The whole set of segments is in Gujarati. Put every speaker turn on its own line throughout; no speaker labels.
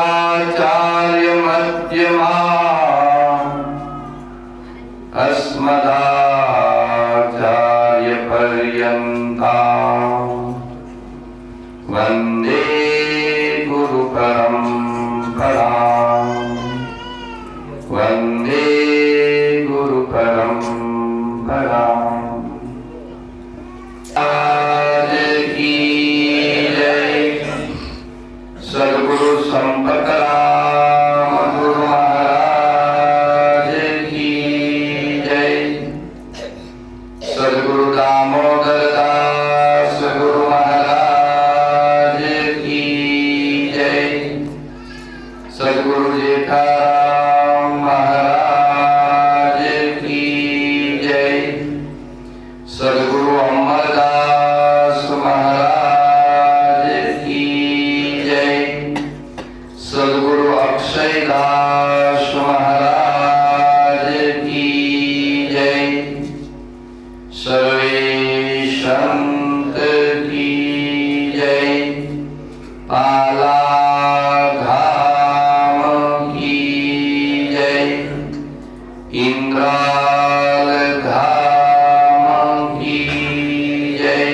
शंकराचार्य मध्यमा अस्मदाचार्य पर्यंता वंदे गुरु परंपरा वंदे गुरु परंपरा। आज की जय सद्गुरु संपत राम गुरु महाराज की जय। सद्गुरु दामोदर दास गुरु महाराज की जय। सद्गुरु जेठाराम महाराज की जय। सद्गुरु अमरदास महाराज की जय। सद्गुरु अक्षयदास महाराज की जय। सर्वे संत की जय। पाला धाम की जय। इंद्राल धाम की जय।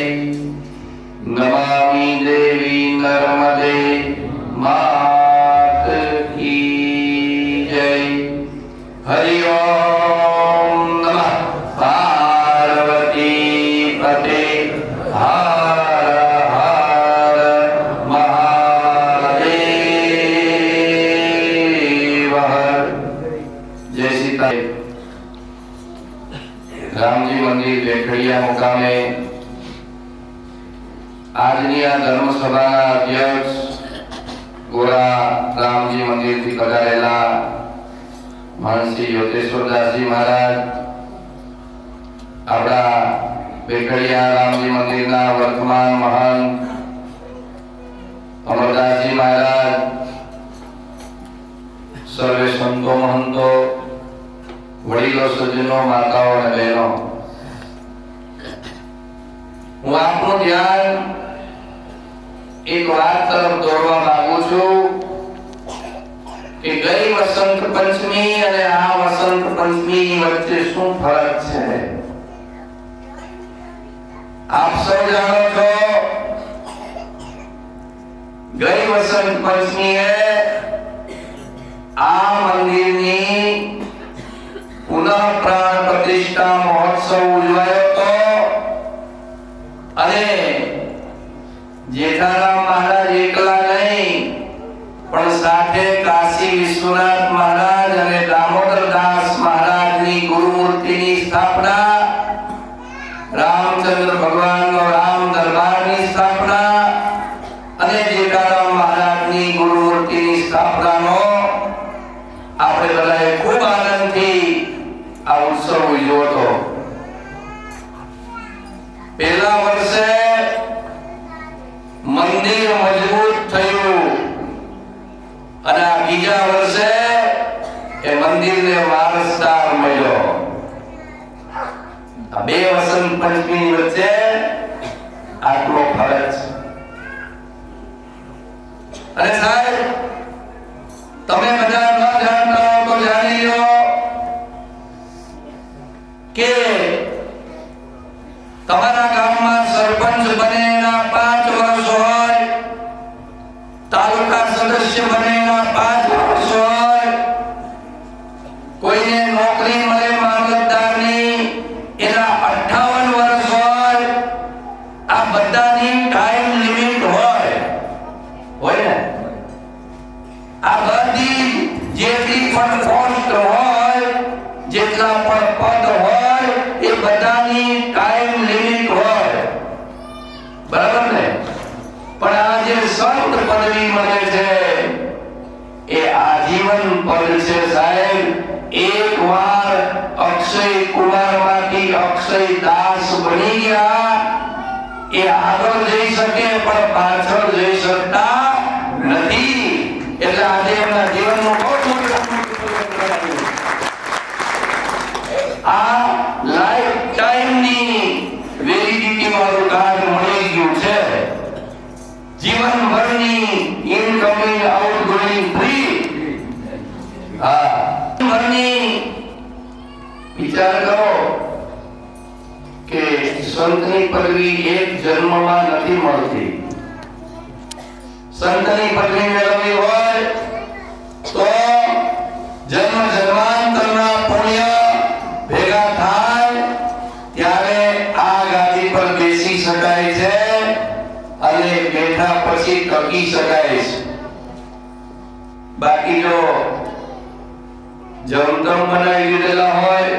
नमामि देवी नर्मदे मात की जय। हरि ओम नमः पार्वती पते हर हर महादेव हर। जय सीताराम। रामजी मंदिर वेखड़िया मुकामे આજની આ ધર્મસભાના અધ્યક્ષ ગોરા રામજી મંદિરથી પધારેલા મહંતશ્રી યોગેશ્વરદાસજી મહારાજ, આપણા વેખડિયા રામજી મંદિરના વર્તમાન મહાન અમરદાસજી મહારાજ, સર્વે સંતો મહંતો, વડીલો સજ્જનો, માતાઓ અને બહેનો, હું આપનું ધ્યાન एक बात तरफ दौड़वा मांगू छू कि गई वसंत पंचमी અને આ વસંત पंचमी વચ્ચે શું ફરક છે? આપ સૌ જાણો છો, ગઈ વસંત पंचमीએ આ મંદિરની પુનઃ પ્રાણ પ્રતિષ્ઠા મહોત્સવ ઉજવાયો હતો અને જેઠારામ महाराज एकला नहीं पण साथे काशी विश्वनाथ महाराज અને દામોદર દાસ महाराजनी गुरुमूर्तिनी स्थापना, रामचंद्र भगवानનો राम दरबारनी स्थापना અને જેઠારામ महाराजनी गुरुमूर्तिनी स्थापनाનો આપણે બધાએ ખૂબ આનંદથી આ ઉત્સવ ઉજવ્યો હતો। પહેલા વર્ષે મંદિર મજબૂત થયું અને આ બીજા વર્ષે એ મંદિરને વારસદાર મળ્યો। આ બે વસંત પંચમી વચ્ચે આટલો ફરક છે। અને સાહેબ, તમે બધા ન જાણતા હો તો જાણી લો કે તમારા ગામમાં સરપંચ બનેના 5 વર્ષ હોય, તાલુકા સદસ્ય બનેના 5 વર્ષ હોય, કોઈને નોકરી મળે મામલતદારની એના 58 વર્ષ હોય, આ બધાની ટાઈમ લિમિટ હોય ને? આ બધી જેટલી પણ પોસ્ટ હોય, જેટલા પણ પદ હોય, એ બધાની ટાઈમ લિમિટ હોય, બરાબર ને? પણ આ જે સંત પદવી મળે છે એ આજીવન પદ છે સાહેબ। એક વાર અક્ષય કુમાર માંથી અક્ષય દાસ બની ગયા, એ આગળ જઈ શકે પણ પાછળ જઈ શકતા નથી। એટલે આજે એમના જીવનનું બહુ મોટું આ લાઈફ ટાઈમની વેલિડિટી વાળું કાર્ડ મળી ગયું છે। जीवन भर इनकमिंग आउटगोइंग હા, ઘરની વિચાર કરો કે સંતની પદવી એક જન્મમાં નથી મળતી. સંતની પદવી મેળવવી હોય તો જન્મ જન્માંતરના પુણ્ય ભેગા થાય ત્યારે આ ગાદી પર બેસી શકાય છે અને બેઠા પછી ટકી શકાય છે. બાકી જો જમતમ બનાવી દીધેલા હોય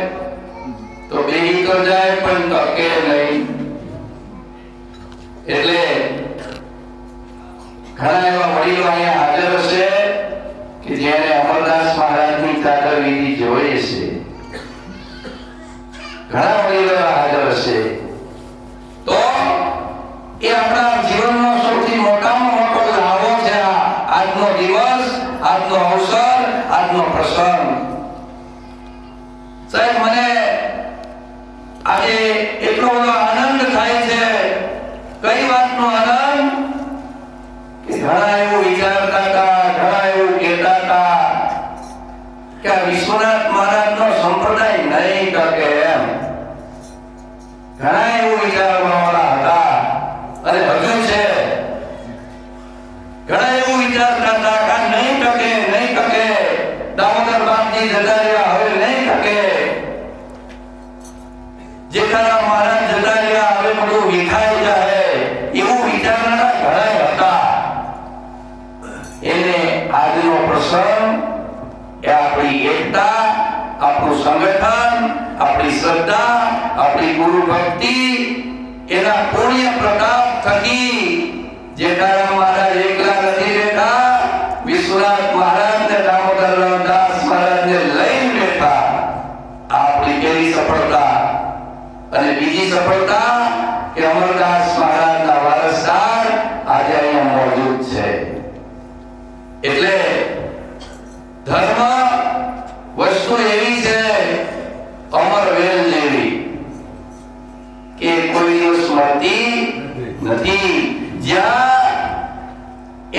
તો બેહી તો જાય પણ ટકે નહીં. એટલે ઘણા એવા વડીલો અહીંયા હાજર હશે કે જેને અમરદાસ મહારાજની ચાદર વિધિ જોઈ છે. ઘણા વડીલો હાજર હશે. તો એ આપણા જીવનનો સૌથી મોટામાં મોટો લાભો છે આજનો દિવસ, આજનો અવસર, આજનો પ્રસંગ. સાહેબ, મને આજે એટલો બધો આનંદ થાય છે. કઈ વાતનો આનંદ કે ઘણા એવું વિચારતા હતા, ઘણા એવું કહેતા હતા કે આ વિશ્વનાથ મહારાજનો સંપ્રદાય નહીં ટકે એમ. ઘણા એવું વિચારવાવાળા હતા અને હજુ છે. ઘણા એવું વિચારતા હતા કે નહીં ટકે, નહીં ટકે. દામોદર બાપજી જતા રહ્યા, હવે નહીં ટકે. જેઠારામ મહારાજ જતા રહ્યા, હવે બધું વિખાઈ જાય, એવું વિચારનારા ઘણા હતા. એને આજનો પ્રસંગ એ આપણી એકતા, આપણું સંગઠન, આપણી શ્રદ્ધા, આપણી ગુરુ ભક્તિ, એના પુણ્ય પ્રતાપ થકી જેઠારામ મહારાજ એકલા નથી બેઠા, વિશ્વનાથ મહારાજ ને દામોદર દાસ મહારાજ ને લઈને બેઠા. આપણી પહેલી સફળતા. અને બીજી સફળતા કે અમરદાસ મહારાજના વારસદાર આજે અહીંયા મોજૂદ છે. એટલે ધર્મ વસ્તુ એવી છે અમર વેલ જેવી કે કોઈ દિવસ મળતી નથી. જ્યાં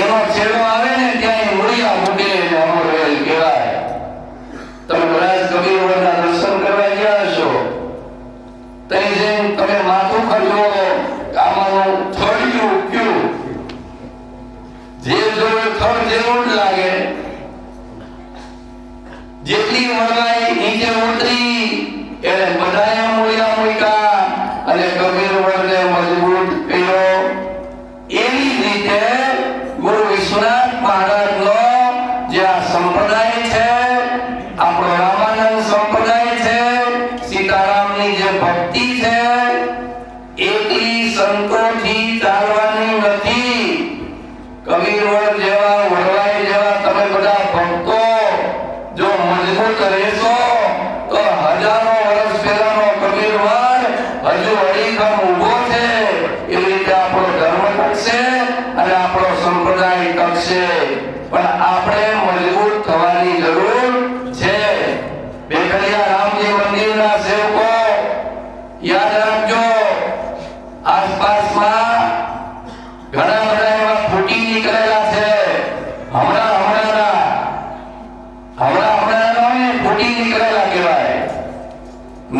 એનો છેડો આવે ને ત્યાં મૂળિયા મૂકે ને અમર વેલ કહેવાય. તમે કદાચ કબીરવડના દર્શન કરવા ગયા હશો, ત્યાં જઈને તમે માથું ખરજો, આમાંનું થળિયું કયું જે જોવે થળ જેવું જ લાગે. જેટલી વળવાઈ નીચે ઉતરી એટલે બધાએ મૂળિયા મૂક્યા અને કબીરવડને મજબૂત કર્યો. એવી રીતે ગુરુ વિશ્વનાથ મહારાજનો જે આ સંપ્રદાય છે, આપણો રામાનંદ સંપ્રદાય છે, સીતારામની જે ભક્તિ છે, એકલી સંતોથી ચાલવાની નથી. કબીરવડ જેવા, વડવાઈ જેવા તમે બધા ભક્તો જો મજબૂત રહેશો તો હજારો વર્ષ પહેલાનો કબીરવડ હજુ અડીખમ ઊભો છે. એવી રીતે આપણો ધર્મ ટકશે અને આપણો સંપ્રદાય ટકશે. પણ આપણે મજબૂત થવાની જરૂર છે. બેખરિયા રામજી મંદિરના સેવકો યાદ રાખજો, આસપાસમાં ઘણા બધા એવા ફૂટી નીકળેલા છે. હમણાં ફૂટી નીકળેલા કહેવાય.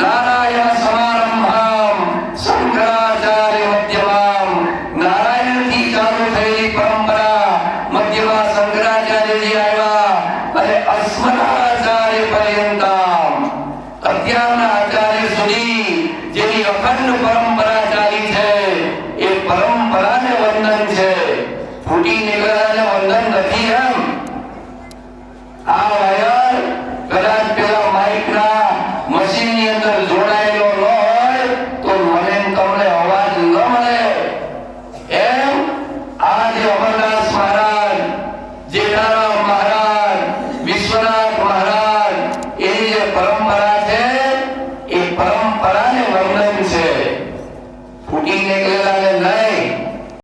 નારાયણ સમારંભામ શંકરાચાર્ય મધ્યમામ. નારાયણથી ચાલુ થયેલી પરંપરા મધ્યમાં શંકરાચાર્યજી આવ્યા અને અસ્મદાચાર્ય પર્યંતમ અત્યારના આચાર્ય સુધી જેની અખંડ પરંપરા ચાલી છે એ પરંપરાને વંદન છે. ફૂટી નીકળેલાને વંદન નથી એમ. આ વાયર કદાચ પેલા માઇકના મશીનની અંદર જોડાયેલો ન હોય તો મને તમને અવાજ ન મળે. એમ આ જે અમરદાસ મહારાજ, જેઠારામ મહારાજ, વિશ્વનાથ મહારાજ, એની જે પરંપરા છે એ પરંપરાને વંદન છે. ફૂટી નીકળેલાને નહીં.